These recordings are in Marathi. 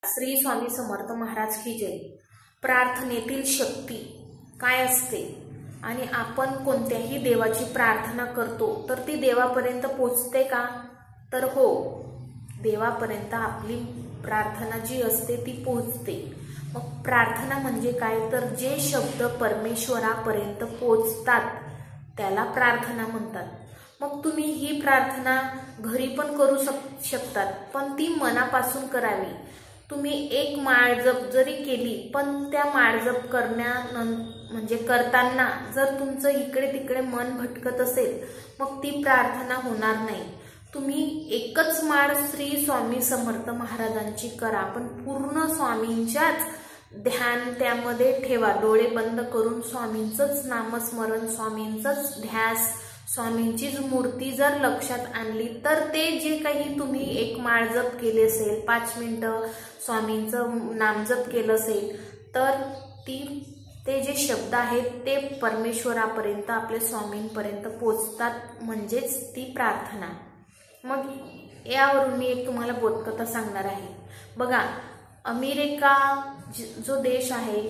श्री स्वामी समर्थ महाराज की जय। प्रार्थनेतील शक्ती काय असते आणि आपण कोणत्याही देवाची प्रार्थना करतो तर ती देवापर्यंत पोहोचते का? तर हो, देवापर्यंत आपली प्रार्थना जी असते ती पोहोचते। मग प्रार्थना म्हणजे काय? तर जे शब्द परमेश्वरापर्यंत पोहोचतात त्याला प्रार्थना म्हणतात। मग तुम्ही ही प्रार्थना घरी पण करू शकतात, पण ती मनापासून करावी। तुम्ही एक माळ जप जरी केली पण त्या माळ जप करताना जर तुमचं इकडे तिकडे मन भटकत असेल मग ती प्रार्थना होणार नाही। तुम्ही एकच माळ श्री स्वामी समर्थ महाराजांची करा, पण पूर्ण स्वामींच्याच ध्यान त्यामध्ये ठेवा। डोळे बंद करून स्वामींचंच नामस्मरण, स्वामींचंच ध्यास, स्वामींचीच मूर्ती जर लक्षात आणली तर ते जे काही तुम्ही एक माळ जप केले असेल, 5 मिनिटं स्वामींचं नामजप केलं असेल तर ते जे शब्द आहेत ते परमेश्वरापर्यंत, आपल्या स्वामींपर्यंत पोहोचतात, म्हणजेच ती प्रार्थना। मग यावरून मी एक तुम्हाला बोधकथा सांगणार आहे। बघा, अमेरिका जो देश आहे,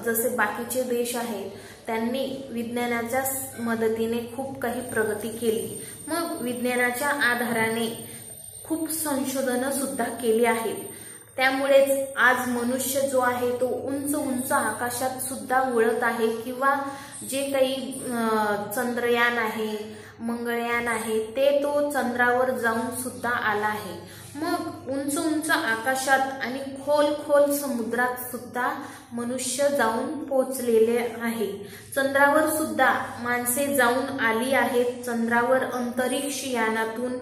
जसे बाकीचे देश आहेत, त्यांनी विज्ञानाच्या मदतीने खूप काही प्रगती केली। मग विज्ञानाच्या आधाराने खूप संशोधन सुद्धा केली आहेत। त्यामुळेच आज मनुष्य जो आहे तो उंच उंच आकाशात सुद्धा उडत आहे, किंवा जे काही चंद्रयान आहे, मंगळयान आहे, ते तो चंद्रावर जाऊन सुद्धा आला आहे। मग उंच उंच आकाशात आणि खोल खोल समुद्रात सुद्धा मनुष्य जाऊन पोहोचलेले आहे। चंद्रावर सुद्धा माणसे जाऊन आली आहेत। चंद्रावर अंतरिक्ष यानातून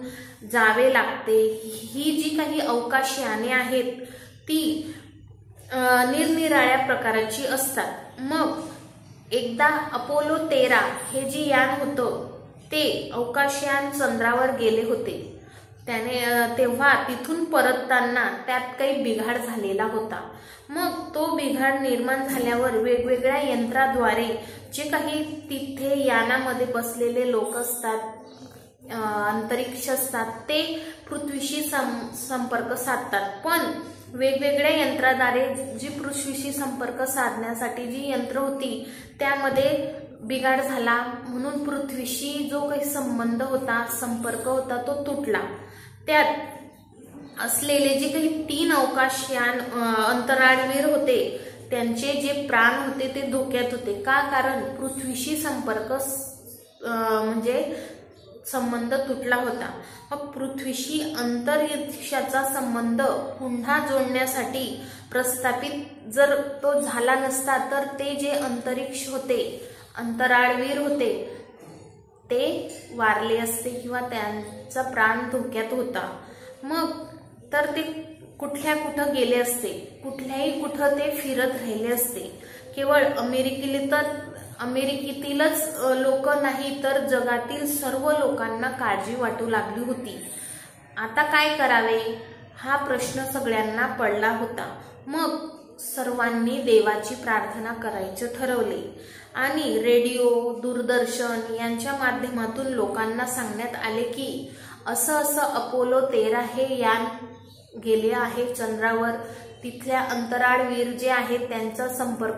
जावे लागते। ही जी काही अवकाश याने आहेत ती निरनिराळ्या प्रकारची असतात। मग एकदा अपोलो 13 हे जे यान होतं ते अवकाशयान चंद्रावर गेले होते। तेव्हा तिथून परतताना त्यात काही बिघाड झालेला होता। मग तो बिघाड निर्माण झाल्यावर वेगवेगळ्या यंत्राद्वारे जे काही तिथे यानामध्ये बसलेले लोक असतात, अंतरिक्ष असतात, ते पृथ्वीशी संपर्क साधतात। पण वेगवेगळ्या यंत्राद्वारे जी पृथ्वीशी संपर्क साधण्यासाठी जी यंत्र होती त्यामध्ये बिघाड झाला, म्हणून पृथ्वीशी जो काही संबंध होता, संपर्क होता, तो तुटला। त्यात असलेले जे काही 3 अवकाशयान अंतराळवीर होते त्यांचे जे प्राण होते ते धोक्यात होते। का? कारण पृथ्वीशी संबंध तुटला होता। मग पृथ्वीशी अंतरिक्षाचा संबंध पुन्हा जोडण्यासाठी प्रस्थापित जर तो झाला नसता तर ते जे अंतरिक्ष होते, अंतराळवीर होते, ते वारले असते किंवा त्यांचा प्राण धोक्यात होता। मग तर ते कुठं गेले असते, कुठं ते फिरत राहिले असते। केवळ अमेरिकेतीलच लोक नाही तर जगातील सर्व लोकांना काळजी वाटू लागली होती। आता काय करावे हा प्रश्न सगळ्यांना पडला होता। मग सर्वांनी देवाची प्रार्थना करायचे ठरवले आणि रेडिओ, दूरदर्शन यांच्या माध्यमातून लोकांना सांगण्यात आले की असं अपोलो 13 हे यान गेले आहे चंद्रावर। तिथल्या अंतराळवीर जे आहेत त्यांचा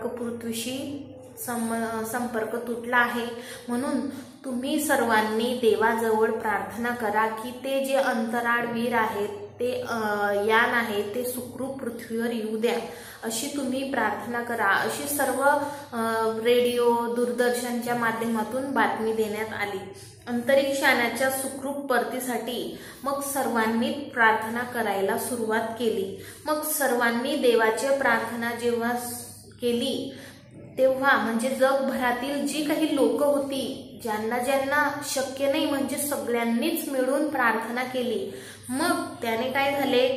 पृथ्वीशी संपर्क तुटला आहे, म्हणून तुम्ही सर्वांनी देवाजवळ प्रार्थना करा की ते जे अंतराळवीर आहेत, ते यान आहे, ते सुखरूप पृथ्वीवर येऊ द्या, अशी तुम्ही प्रार्थना करा। अशी सर्व रेडिओ, दूरदर्शनच्या माध्यमातून बातमी देण्यात आली। अंतरिक्ष यानाच्या सुखरूप परतीसाठी मग सर्वांनी प्रार्थना करायला सुरुवात केली। मग सर्वांनी देवाची प्रार्थना जेव्हा केली तेव्हा म्हणजे जगभरातील जी काही लोक होती, ज्यांना शक्य नाही, म्हणजे सगळ्यांनीच मिळून प्रार्थना केली। मग त्याने काय झाले,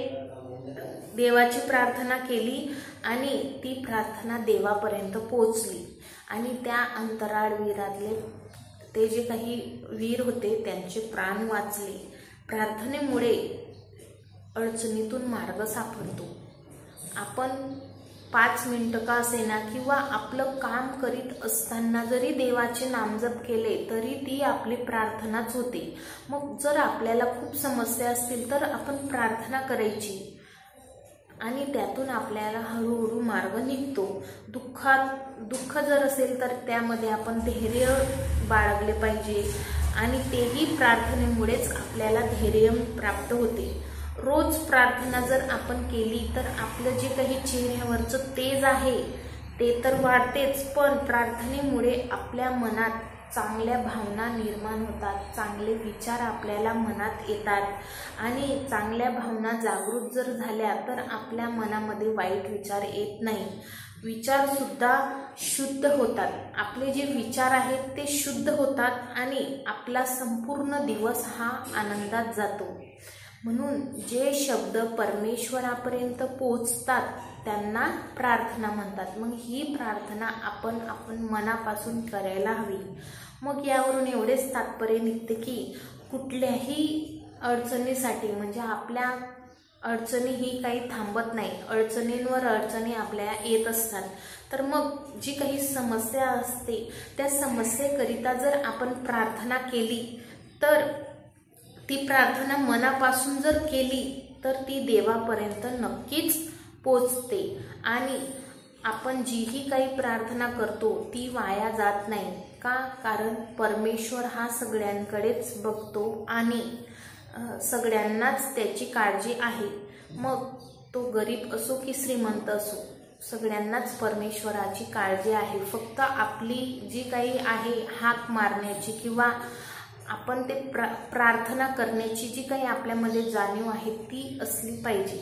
देवाची प्रार्थना केली आणि ती प्रार्थना देवापर्यंत पोहोचली आणि त्या अंतराळवीरातले ते जे काही वीर होते त्यांचे प्राण वाचले। प्रार्थनेमुळे अडचणीतून मार्ग सापडतो। आपण 5 मिनिटं का असेना किंवा आपलं काम करीत असताना जरी देवाचे नामजप केले तरी ती आपली प्रार्थनाच होते। मग जर आपल्याला खूप समस्या असतील तर आपण प्रार्थना करायची। आणि त्यातून आपल्याला हळूहळू मार्ग निघतो. दुःख जर असेल तर त्यामध्ये आपण धैर्य बाळगले पाहिजे आणि तेही प्रार्थनेमुळेच आपल्याला धैर्य प्राप्त होते. रोज प्रार्थना जर आपण केली तर आपलं जे काही चेहऱ्यावरचं तेज आहे ते तर वाढतेच, पण प्रार्थनेमुळे आपल्या मनात चांगल्या भावना निर्माण होतात, चांगले विचार आपल्याला मनात येतात आणि चांगल्या भावना जागृत जर झाल्या तर आपल्या मनामध्ये वाईट विचार येत नाही. विचार सुद्धा शुद्ध होतात. आपले जे विचार आहेत ते शुद्ध होतात आणि आपला संपूर्ण दिवस हा आनंदात जातो. म्हणून जे शब्द परमेश्वरापर्यंत पोहोचतात त्यांना प्रार्थना म्हणतात. मग ही प्रार्थना आपण मनापासून करायला हवी. मग यावरून एवढेच तात्पर्य निघते की कुठल्याही अडचणीसाठी, म्हणजे आपल्या अडचणी ही काही थांबत नाही, अडचणींवर अडचणी आपल्या येत असतात. तर मग जी काही समस्या असते त्या समस्येकरिता जर आपण प्रार्थना केली तर ती प्रार्थना मनापासून जर केली तर ती देवापर्यंत नक्कीच पोचते आणि आपण जीही काही प्रार्थना करतो ती वाया जात नाही. का? कारण परमेश्वर हा सगळ्यांकडेच बघतो आणि सगळ्यांनाच त्याची काळजी आहे. मग तो गरीब असो की श्रीमंत असो, सगळ्यांनाच परमेश्वराची काळजी आहे. फक्त आपली जी काही आहे हाक मारण्याची किंवा आपण ते प्रार्थना करण्याची जी काही आपल्यामध्ये जाणीव आहे ती असली पाहिजे.